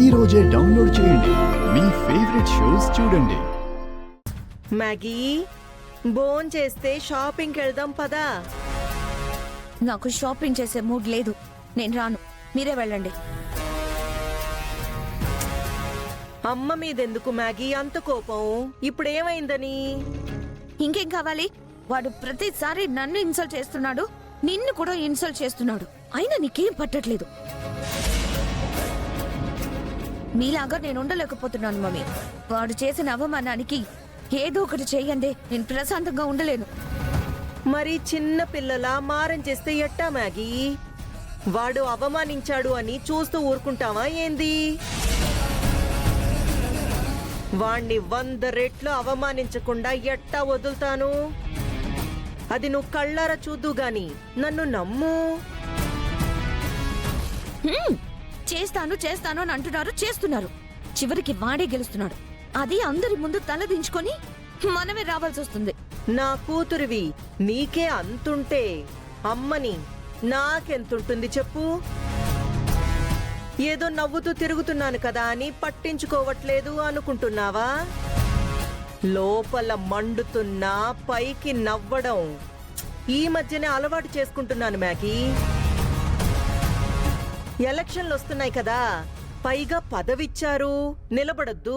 ఈ రోజే డౌన్లోడ్ చేయండి. మీ ఫేవరెట్ షోస్ చూడండి. మ్యాగీ, బోన్ చేస్తే షాపింగ్కి వెళ్దాం పదా. నాకు షాపింగ్ చేసే మూడ్ లేదు. నేను రాను, మీరే వెళ్ళండి. అమ్మ మీదెందుకు మ్యాగీ అంత కోపం? ఇప్పుడేమైందని? ఇంకేం కావాలి? వాడు ప్రతిసారి నన్ను ఇన్సల్ట్ చేస్తున్నాడు, నిన్ను కూడా ఇన్సల్ట్ చేస్తున్నాడు. అయినా నీకేం పట్టట్లేదు. మీలాగా నేను ఉండలేకపోతున్నాను మమ్మీ. వాడు చేసిన అవమానానికి ఏదో ఒకటి చెయ్యండి, నేను ప్రశాంతంగా ఉండలేను. మరి చిన్న పిల్లలా మారం చేస్తే ఎట్టా మ్యాగీ? వాడు అవమానించాడు అని చూస్తూ ఊరుకుంటావా ఏంది? వాణ్ణి 100 రెట్లు అవమానించకుండా ఎట్టా వదులుతాను? అది నువ్వు కళ్ళారా చూద్దు గాని నన్ను నమ్ము. చేస్తాను చేస్తాను అని అంటున్నారు, చేస్తున్నారు. చివరికి వాడే గెలుస్తున్నాడు. అది అందరి ముందు తలదించుకొని మనమే రావాల్సి వస్తుంది. నా కూతురివి నీకే అంతుంటే అమ్మని నాకెంతుంటుంది చెప్పు? ఏదో నవ్వుతూ తిరుగుతున్నాను కదా అని పట్టించుకోవట్లేదు అనుకుంటున్నావా? లోపల మండుతున్నా పైకి నవ్వడం ఈ మధ్యనే అలవాటు చేసుకుంటున్నాను మ్యాగీ. ఎలక్షన్లు వస్తున్నాయి కదా, పైగా పదవిచ్చారు, నిలబడద్దు.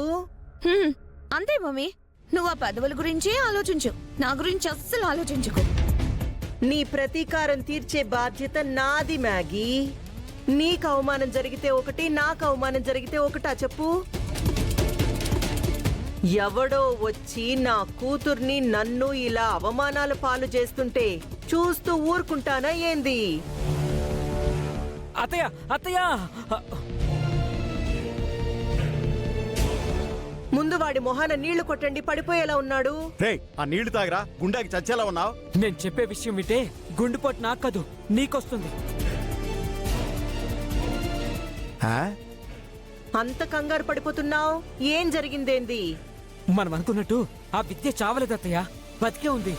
అంతే మమ్మీ, నువ్వు ఆ పదవుల గురించే ఆలోచించు, నా గురించి అస్సలు ఆలోచించుకో. నీ ప్రతీకారం తీర్చే బాధ్యత నాది మ్యాగీ. నీకు అవమానం జరిగితే ఒకటి, నాకు అవమానం జరిగితే ఒకటా చెప్పు? ఎవడో వచ్చి నా కూతుర్ని నన్ను ఇలా అవమానాల పాలు చేస్తుంటే చూస్తూ ఊరుకుంటానా ఏంది? అత్తయ్య అత్తయ్య, ముందు వాడి మొహాన నీళ్లు కొట్టండి, పడిపోయేలా ఉన్నాడు. రేయ్, ఆ నీళ్లు తాగరా, గుండాకి చచ్చేలా ఉన్నావు. నేను చెప్పే విషయం వింటే గుండెపోటు నాకు కాదు నీకొస్తుంది. అంత కంగారు పడిపోతున్నావు? ఏం జరిగిందేంది? మనం అనుకున్నట్టు ఆ విద్య చావలేదు అత్తయ్య, బతికే ఉంది.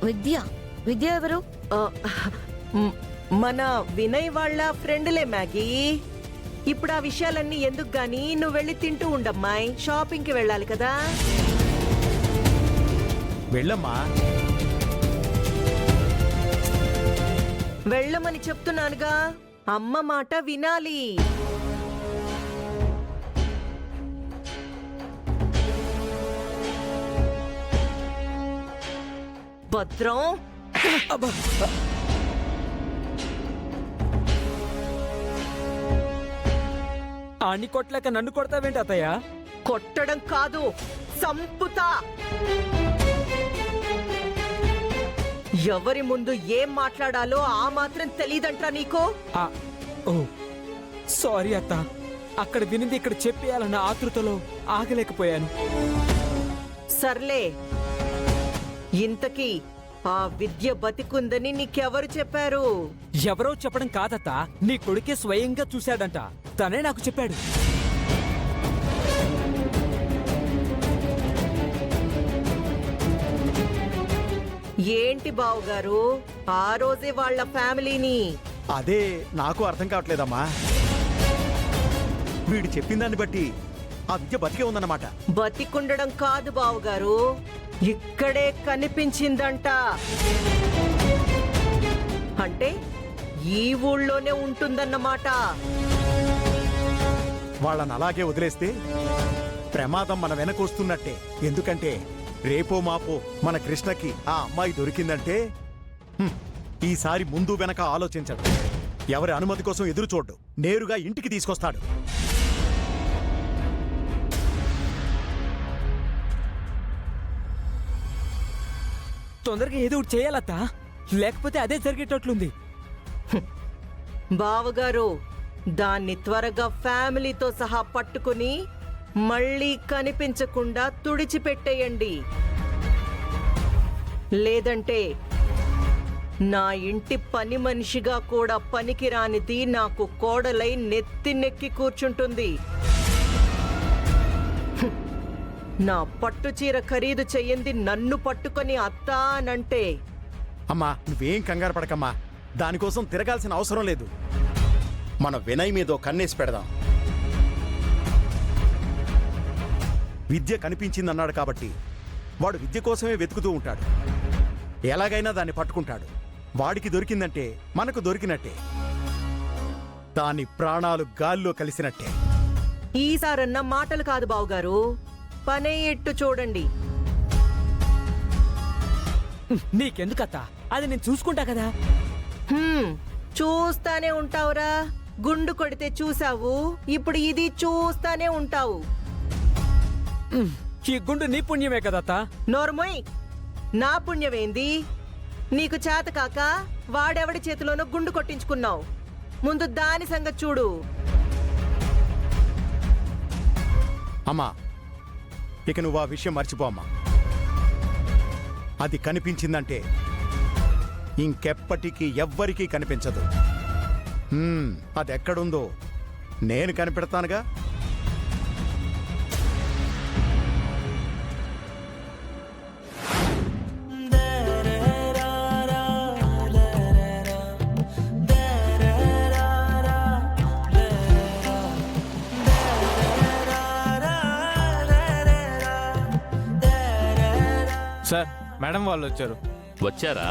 విద్య విద్య ఎవరు? మన వినయ్ వాళ్ళ ఫ్రెండ్లే మ్యాగీ. ఇప్పుడు ఆ విషయాలన్నీ ఎందుకు గాని, నువ్వు వెళ్ళి తింటూ ఉండమ్మాయి. షాపింగ్కి వెళ్ళాలి కదా. వెళ్ళమ్మా. వెళ్ళమని చెప్తున్నానుగా, అమ్మ మాట వినాలి. భద్రం, ఆని కొట్టలేక నన్ను కొడతావేంటి అత్తయ్య? కొట్టడం కాదు, సంపుతా. ఎవరి ముందు ఏం మాట్లాడాలో ఆ మాత్రం తెలీదంట్రా నీకో? ఓ సారీ అత్త, అక్కడ వినింది ఇక్కడ చెప్పేయాలన్న ఆతృతలో ఆగలేకపోయాను. సర్లే, ఇంతకీ ఆ విద్య బతికుందని నీకెవరు చెప్పారు? ఎవరో చెప్పడం కాదత్త, నీ కొడుకే స్వయంగా చూశాడంట. తనే నాకు చెప్పాడు. ఏంటి బావుగారు, ఆ రోజే వాళ్ళ ఫ్యామిలీని? అదే నాకు అర్థం కావట్లేదమ్మా. వీడు చెప్పిన దాన్ని బట్టి ఆ విద్య బతికే ఉందన్నమాట. బతికుండడం కాదు బావుగారు, ఇక్కడే కనిపించిందంట. అంటే ఈ ఊళ్ళోనే ఉంటుందన్నమాట. వాళ్ళని అలాగే వదిలేస్తే ప్రమాదం మన వెనక వస్తున్నట్టే. ఎందుకంటే రేపో మాపో మన కృష్ణకి ఆ అమ్మాయి దొరికిందంటే ఈసారి ముందు వెనక ఆలోచించడు. ఎవరి అనుమతి కోసం ఎదురు చూడ్డు, నేరుగా ఇంటికి తీసుకొస్తాడు. తొందరగా ఏదో ఒకటి చేయాలత్తా, లేకపోతే అదే జరిగేటట్లుంది. బావగారు, దాన్ని త్వరగా ఫ్యామిలీతో సహా పట్టుకుని మళ్ళీ కనిపించకుండా తుడిచిపెట్టేయండి. లేదంటే నా ఇంటి పని మనిషిగా కూడా పనికిరానిది నాకు కోడలై నెత్తి నెక్కి కూర్చుంటుంది. నా పట్టు చీర ఖరీదు చెయ్యింది నన్ను పట్టుకొని అత్త అనంటే అమ్మా నువ్వేం కంగారు పడకమ్మా, దానికోసం తిరగాల్సిన అవసరం లేదు. మన వినయ్ మీదో కన్నేసి పెడదాం. విద్య కనిపించిందన్నాడు కాబట్టి వాడు విద్య కోసమే వెతుకుతూ ఉంటాడు. ఎలాగైనా దాన్ని పట్టుకుంటాడు. వాడికి దొరికిందంటే మనకు దొరికినట్టే, దాని ప్రాణాలు గాల్లో కలిసినట్టే. ఈసారన్న మాటలు కాదు బావుగారు, పనే ఎట్టు చూడండి. నీకెందుకత్తా, అది నేను చూసుకుంటా కదా. చూస్తానే ఉంటావురా. గుండు కొడితే చూసావు, ఇప్పుడు ఇది చూస్తానే ఉంటావు. ఈ గుండు నీ పుణ్యమే కదత్తా. నోర్మోయ్, నా పుణ్యమేంది? నీకు చేత కాక వాడెవడి చేతిలోనో గుండు కొట్టించుకున్నావు. ముందు దాని సంగతి చూడు. అమ్మా ఇక నువ్వు ఆ విషయం మర్చిపో అమ్మా. అది కనిపించిందంటే ఇంకెప్పటికీ ఎవ్వరికీ కనిపించదు. అది ఎక్కడుందో నేను కనిపెడతానుగా. సార్, మేడం వాళ్ళు వచ్చారు. వచ్చారా?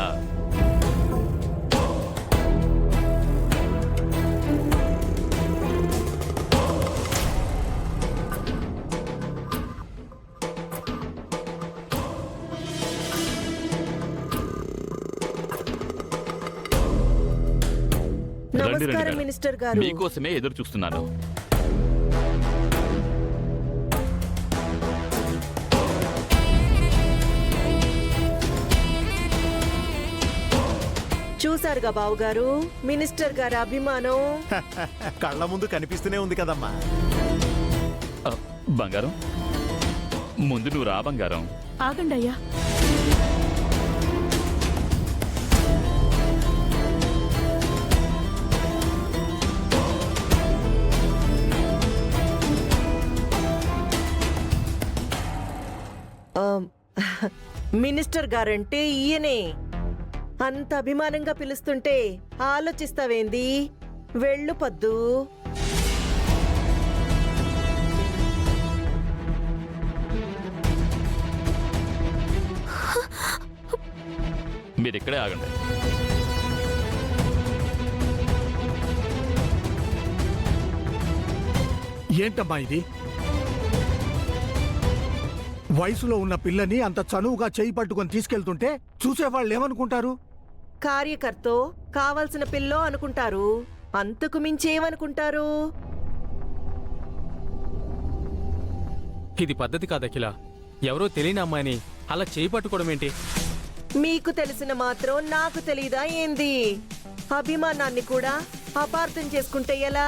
రండి, రండి, నమస్కారం మేడం. మినిస్టర్ గారు. మీకోసమే ఎదురు చూస్తున్నాను. చూసారుగా బావుగారు, మినిస్టర్ గారి అభిమానం. కళ్ళ ముందు కనిపిస్తూనే ఉంది కదమ్మా. బంగారం, ముందు నువ్వు రా బంగారం. ఆగండి అయ్యా. మినిస్టర్ గారంటే ఈయనే. అంత అభిమానంగా పిలుస్తుంటే ఆలోచిస్తావేంది? వెళ్ళు పద్దు. మీరు ఇక్కడే ఆగండి. ఏంటమ్మా ఇది? వయసులో ఉన్న పిల్లని అంత చనువుగా చేయి పట్టుకొని తీసుకెళ్తుంటే చూసేవాళ్ళు ఏమనుకుంటారు? కార్యకర్తో కావలసిన పిల్లో అనుకుంటారు. అంతకు మించేమనుకుంటారు? ఇది పద్ధతి కాదు అఖిల. ఎవరో తెలియని అమ్మాయిని అలా చేయి పట్టుకోవడం ఏంటి? మీకు తెలిసిన మాత్రం నాకు తెలీదా ఏంది? అభిమానాన్ని కూడా అపార్థం చేసుకుంటే ఎలా?